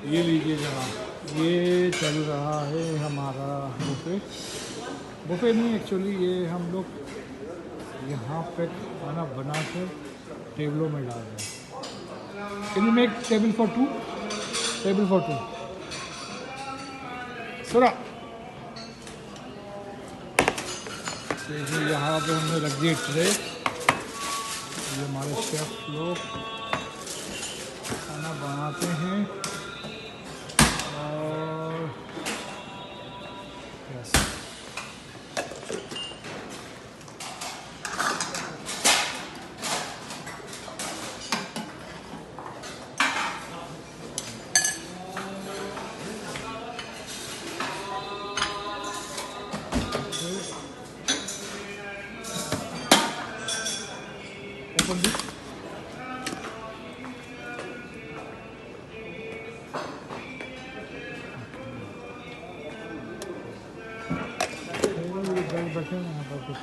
ये लीजिए जनाब, ये चल रहा है हमारा बुफे। बुफे नहीं एक्चुअली, ये हम लोग यहाँ पे खाना बना कर टेबलों में डाल रहे हैं। Can you make table for two? Table for two सुरा। देखिए यहाँ पे हमने रख दिए ट्रे। ये हमारे शेफ लोग खाना बनाते हैं। और यस, ओपन दी। बैठे हैं यहाँ पर कुछ